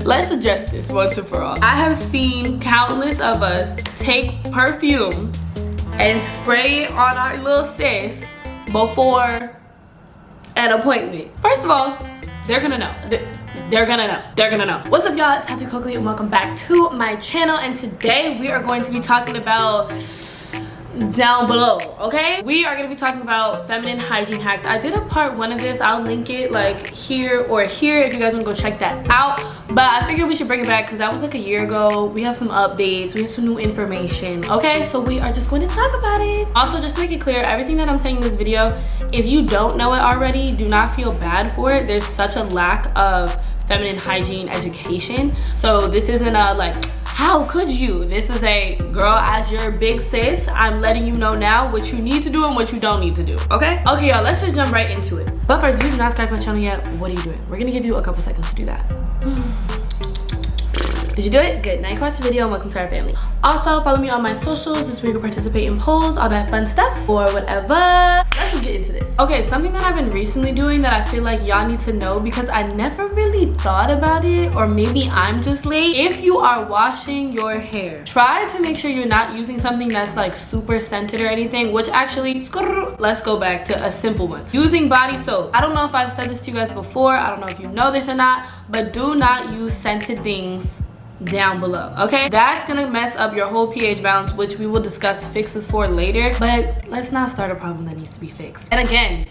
Let's address this once and for all. I have seen countless of us take perfume and spray it on our little sis before an appointment. First of all, they're gonna know. They're gonna know. What's up, y'all? It's tatycokley and welcome back to my channel. And today we are going to be talking about down below, okay? We are gonna be talking about feminine hygiene hacks. I did a part 1 of this. I'll link it like here or here if you guys wanna go check that out. But I figured we should bring it back because that was like a year ago. We have some updates, we have some new information, okay? So we are just going to talk about it. Also, just to make it clear, everything that I'm saying in this video, if you don't know it already, do not feel bad for it. There's such a lack of feminine hygiene education. So this isn't a like, how could you? This is a girl, as your big sis, I'm letting you know now what you need to do and what you don't need to do, okay? Okay, y'all, let's just jump right into it. But first, if you do not subscribe to my channel yet, what are you doing? We're gonna give you a couple seconds to do that. Did you do it? Good. Now you can watch the video and welcome to our family. Also, follow me on my socials. This is where you can participate in polls, all that fun stuff, or whatever. Let's just get into this. Okay, something that I've been recently doing that I feel like y'all need to know because I never really thought about it, or maybe I'm just late. If you are washing your hair, try to make sure you're not using something that's like super scented or anything, which actually, let's go back to a simple one. Using body soap. I don't know if I've said this to you guys before. I don't know if you know this or not, but do not use scented things down below, okay? That's gonna mess up your whole pH balance, which we will discuss fixes for later, but let's not start a problem that needs to be fixed. And again,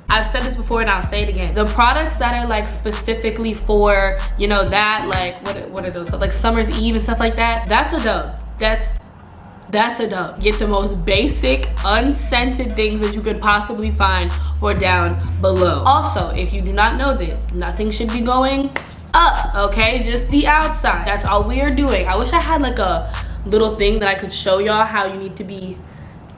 I've said this before and I'll say it again. The products that are like specifically for, you know, that like, what are those called? Like Summer's Eve and stuff like that. That's a dub. That's a dub. Get the most basic, unscented things that you could possibly find for down below. Also, if you do not know this, nothing should be going up, okay? Just the outside. That's all we are doing. I wish I had like a little thing that I could show y'all how you need to be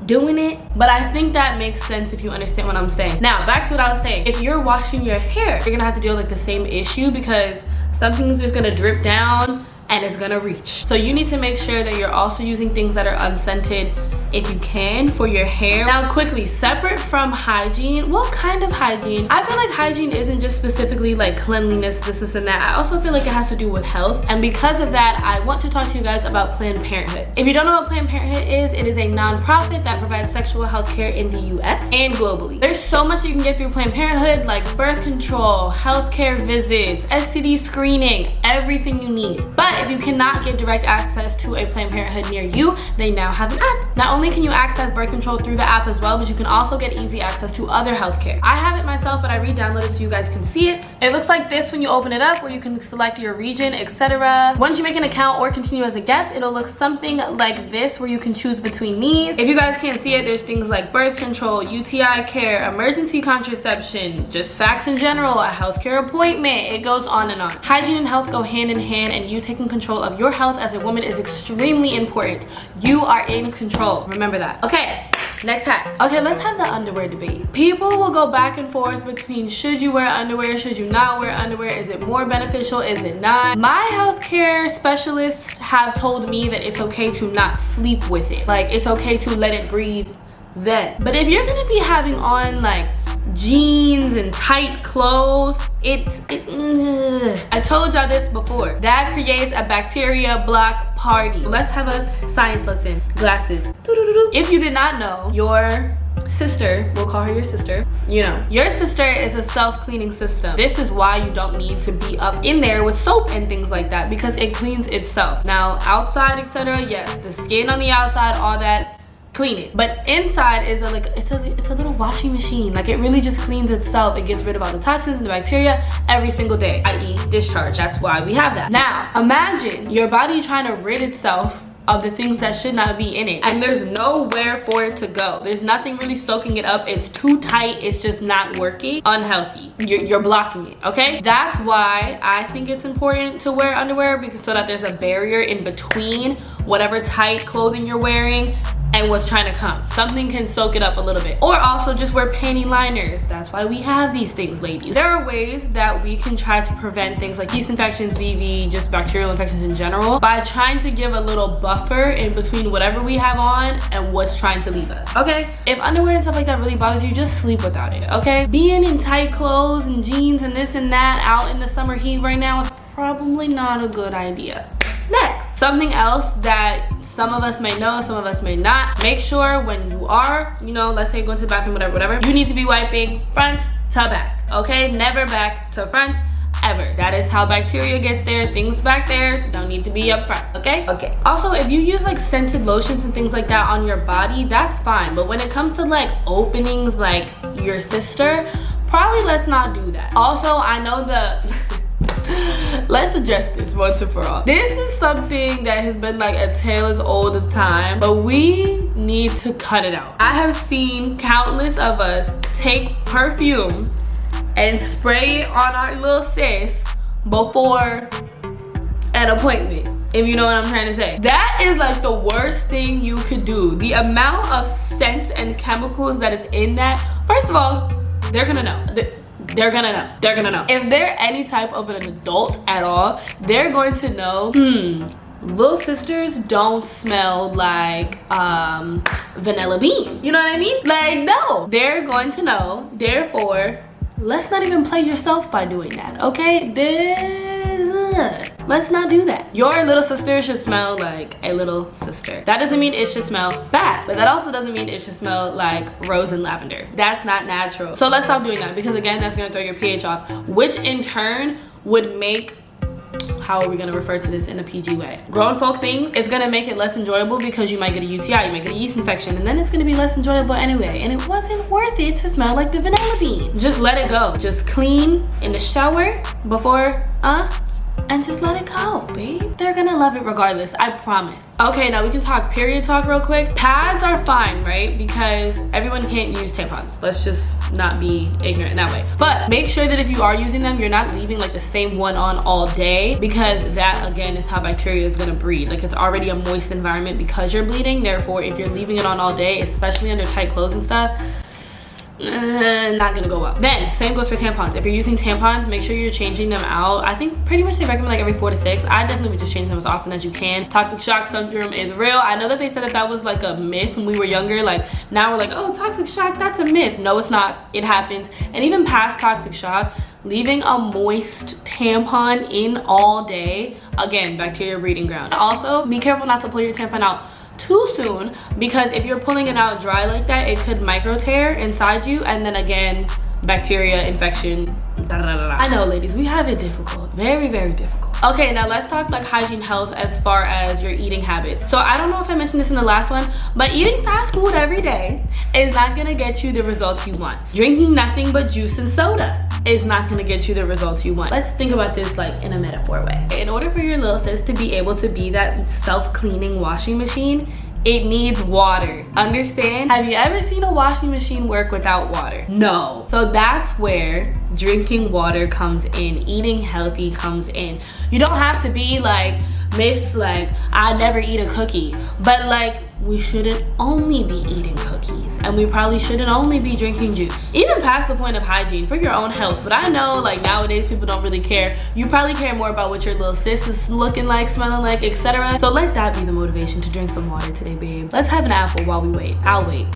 doing it, but I think that makes sense if you understand what I'm saying. Now back to what I was saying. If you're washing your hair, you're gonna have to deal with like the same issue because something's just gonna drip down and it's gonna reach. So you need to make sure that you're also using things that are unscented if you can for your hair. Now quickly, separate from hygiene, what kind of hygiene? I feel like hygiene isn't just specifically like cleanliness, this and that. I also feel like it has to do with health, and because of that, I want to talk to you guys about Planned Parenthood. If you don't know what Planned Parenthood is, it is a non-profit that provides sexual health care in the US and globally. There's so much that you can get through Planned Parenthood, like birth control, healthcare visits, STD screening, everything you need. But if you cannot get direct access to a Planned Parenthood near you, they now have an app. Not only can you access birth control through the app as well, but you can also get easy access to other healthcare. I have it myself, but I re-downloaded so you guys can see it. It looks like this when you open it up, where you can select your region, etc. Once you make an account or continue as a guest, it'll look something like this, where you can choose between these. If you guys can't see it, there's things like birth control, UTI care, emergency contraception, just facts in general, a healthcare appointment. It goes on and on. Hygiene and health go hand in hand, and you taking control of your health as a woman is extremely important. You are in control. Remember that. Okay, next hack. Okay, let's have the underwear debate. People will go back and forth between should you wear underwear, should you not wear underwear, is it more beneficial, is it not? My healthcare specialists have told me that it's okay to not sleep with it. Like, it's okay to let it breathe then. But if you're gonna be having on like jeans and tight clothes, I told y'all this before, that creates a bacteria block party. Let's have a science lesson. Glasses. If you did not know, your sister, we'll call her your sister, you know, your sister is a self-cleaning system. This is why you don't need to be up in there with soap and things like that, because it cleans itself. Now outside, etc., yes, the skin on the outside, all that, clean it, but inside is it's a little washing machine. Like, it really just cleans itself. It gets rid of all the toxins and the bacteria every single day, i.e. discharge. That's why we have that. Now imagine your body trying to rid itself of the things that should not be in it, and there's nowhere for it to go. There's nothing really soaking it up. It's too tight. It's just not working. Unhealthy. You're blocking it, okay? That's why I think it's important to wear underwear, because so that there's a barrier in between whatever tight clothing you're wearing and what's trying to come. Something can soak it up a little bit. Or also just wear panty liners. That's why we have these things, ladies. There are ways that we can try to prevent things like yeast infections, VV, just bacterial infections in general, by trying to give a little buffer in between whatever we have on and what's trying to leave us, okay? If underwear and stuff like that really bothers you, just sleep without it, okay? Being in tight clothes and jeans and this and that out in the summer heat right now, probably not a good idea. Next, something else that some of us may know, some of us may not. Make sure when you are, you know, let's say you're going to the bathroom, whatever, you need to be wiping front to back, okay? Never back to front, ever. That is how bacteria gets there. Things back there don't need to be up front, okay? Okay. Also, if you use like scented lotions and things like that on your body, that's fine. But when it comes to like openings like your sister, probably let's not do that. Also, I know let's address this once and for all. This is something that has been like a tale as old as time, but we need to cut it out. I have seen countless of us take perfume and spray it on our little sis before an appointment, if you know what I'm trying to say. That is like the worst thing you could do. The amount of scent and chemicals that is in that, first of all, they're gonna know. They're gonna know. They're gonna know. If they're any type of an adult at all, they're going to know, little sisters don't smell like vanilla bean. You know what I mean? Like, no. They're going to know. Therefore, let's not even play yourself by doing that, okay? Let's not do that. Your little sister should smell like a little sister. That doesn't mean it should smell bad, but that also doesn't mean it should smell like rose and lavender. That's not natural. So let's stop doing that, because again, that's gonna throw your pH off, which in turn would make, how are we gonna refer to this in a PG way? Grown folk things, it's gonna make it less enjoyable because you might get a UTI, you might get a yeast infection, and then it's gonna be less enjoyable anyway. And it wasn't worth it to smell like the vanilla bean. Just let it go. Just clean in the shower before, and just let it go, babe. They're gonna love it regardless, I promise. Okay, now we can talk period talk real quick. Pads are fine, right? Because everyone can't use tampons. Let's just not be ignorant in that way. But make sure that if you are using them, you're not leaving like the same one on all day, because that again is how bacteria is gonna breed. Like, it's already a moist environment because you're bleeding. Therefore, if you're leaving it on all day, especially under tight clothes and stuff, not gonna go well. Then same goes for tampons. If you're using tampons, make sure you're changing them out. I think pretty much they recommend like every 4 to 6. I definitely would just change them as often as you can. Toxic shock syndrome is real. I know that they said that that was like a myth when we were younger. Like, now we're like, oh, toxic shock, that's a myth. No, it's not. It happens. And even past toxic shock, leaving a moist tampon in all day, again, bacteria breeding ground. Also, be careful not to pull your tampon out too soon, because if you're pulling it out dry like that, it could micro tear inside you, and then again, bacteria infection. I know, ladies, we have it difficult, very, very difficult. Okay, now let's talk like hygiene health as far as your eating habits. So I don't know if I mentioned this in the last one, but eating fast food every day is not gonna get you the results you want. Drinking nothing but juice and soda is not gonna get you the results you want. Let's think about this like in a metaphor way. In order for your little sis to be able to be that self-cleaning washing machine, it needs water. Understand? Have you ever seen a washing machine work without water? No. So that's where drinking water comes in. Eating healthy comes in. You don't have to be like Miss, like, I never eat a cookie. But like, we shouldn't only be eating cookies, and we probably shouldn't only be drinking juice. Even past the point of hygiene for your own health. But I know like nowadays people don't really care. You probably care more about what your little sis is looking like, smelling like, etc. So let that be the motivation to drink some water today, babe. Let's have an apple while we wait. I'll wait.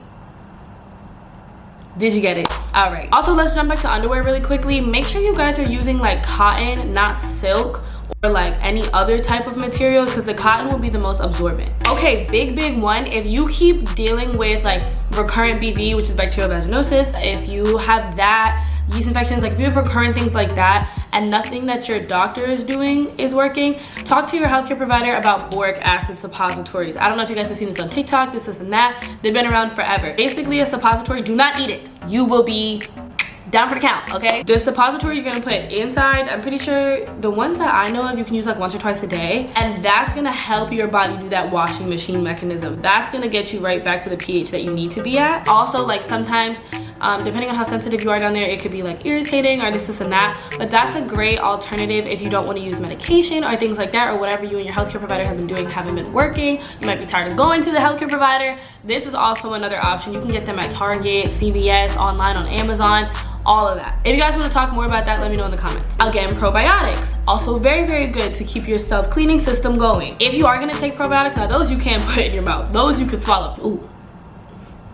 Did you get it? All right. Also, let's jump back to underwear really quickly. Make sure you guys are using like cotton, not silk, or like any other type of material, because the cotton will be the most absorbent. Okay, big one. If you keep dealing with like recurrent BV, which is bacterial vaginosis, if you have that, yeast infections, like if you have recurrent things like that and nothing that your doctor is doing is working, talk to your healthcare provider about boric acid suppositories. I don't know if you guys have seen this on TikTok, this and that. They've been around forever. Basically, a suppository, do not eat it. You will be down for the count, okay? The suppository you're gonna put inside, I'm pretty sure the ones that I know of, you can use like once or twice a day, and that's gonna help your body do that washing machine mechanism. That's gonna get you right back to the pH that you need to be at. Also, like sometimes, depending on how sensitive you are down there, it could be like irritating or this and that, but that's a great alternative if you don't want to use medication or things like that, or whatever you and your healthcare provider have been doing haven't been working. You might be tired of going to the healthcare provider. This is also another option. You can get them at Target, CVS, online on Amazon, all of that. If you guys want to talk more about that, let me know in the comments. Again, probiotics, also very good to keep your self-cleaning system going. If you are going to take probiotics, now those you can't put in your mouth, those you could swallow.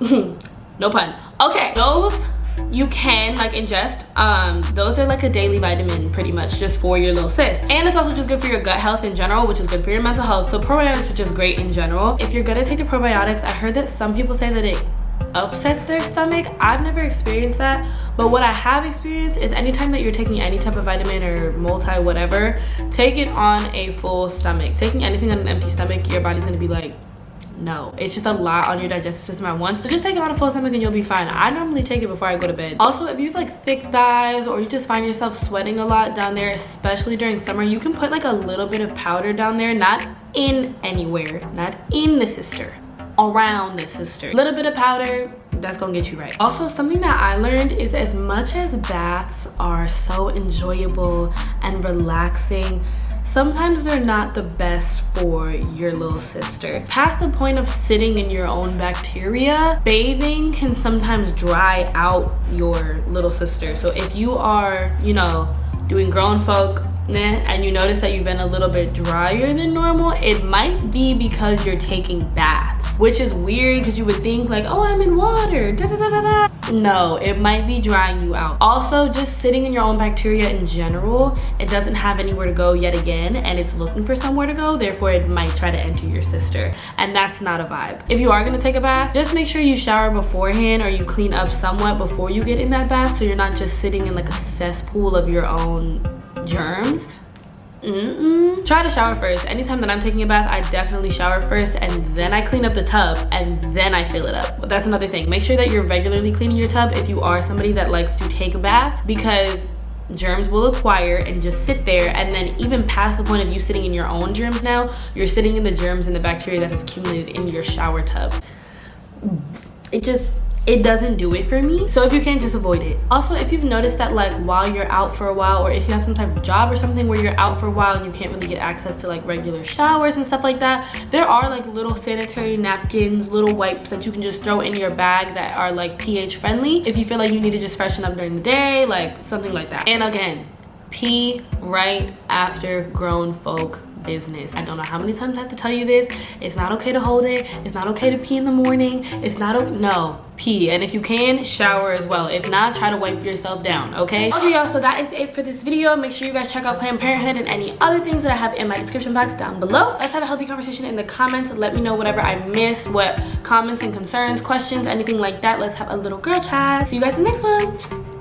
Ooh. No pun. Okay, those you can like ingest. Those are like a daily vitamin pretty much just for your little sis. And it's also just good for your gut health in general, which is good for your mental health. So probiotics are just great in general. If you're gonna take the probiotics, I heard that some people say that it upsets their stomach. I've never experienced that, but what I have experienced is anytime that you're taking any type of vitamin or multi whatever, take it on a full stomach. Taking anything on an empty stomach, your body's gonna be like, no, it's just a lot on your digestive system at once. So just take it on a full stomach and you'll be fine. I normally take it before I go to bed. Also, if you have like thick thighs or you just find yourself sweating a lot down there, especially during summer, you can put like a little bit of powder down there, not in anywhere, not in the sister, around the sister. A little bit of powder, that's gonna get you right. Also, something that I learned is as much as baths are so enjoyable and relaxing, sometimes they're not the best for your little sister. Past the point of sitting in your own bacteria, bathing can sometimes dry out your little sister. So if you are, you know, doing grown folk and you notice that you've been a little bit drier than normal, it might be because you're taking baths, which is weird because you would think like, oh, I'm in water, da da da da da. No, it might be drying you out. Also, just sitting in your own bacteria in general, it doesn't have anywhere to go yet again, and it's looking for somewhere to go, therefore it might try to enter your sister, and that's not a vibe. If you are gonna take a bath, just make sure you shower beforehand or you clean up somewhat before you get in that bath, so you're not just sitting in like a cesspool of your own germs. Try to shower first. Anytime that I'm taking a bath, I definitely shower first and then I clean up the tub and then I fill it up. But that's another thing. Make sure that you're regularly cleaning your tub if you are somebody that likes to take a bath, because germs will acquire and just sit there, and then even past the point of you sitting in your own germs now, you're sitting in the germs and the bacteria that has accumulated in your shower tub. It doesn't do it for me. So if you can, just avoid it. Also, if you've noticed that like while you're out for a while, or if you have some type of job or something where you're out for a while and you can't really get access to like regular showers and stuff like that, there are like little sanitary napkins, little wipes that you can just throw in your bag that are like pH friendly if you feel like you need to just freshen up during the day, like something like that. And again, pee right after grown folk business. I don't know how many times I have to tell you this. It's not okay to hold it. It's not okay to pee in the morning. It's not no, pee. And if you can, shower as well. If not, try to wipe yourself down, okay? Okay, y'all, so that is it for this video. Make sure you guys check out Planned Parenthood and any other things that I have in my description box down below. Let's have a healthy conversation in the comments. Let me know whatever I missed, what comments and concerns, questions, anything like that. Let's have a little girl chat. See you guys in the next one.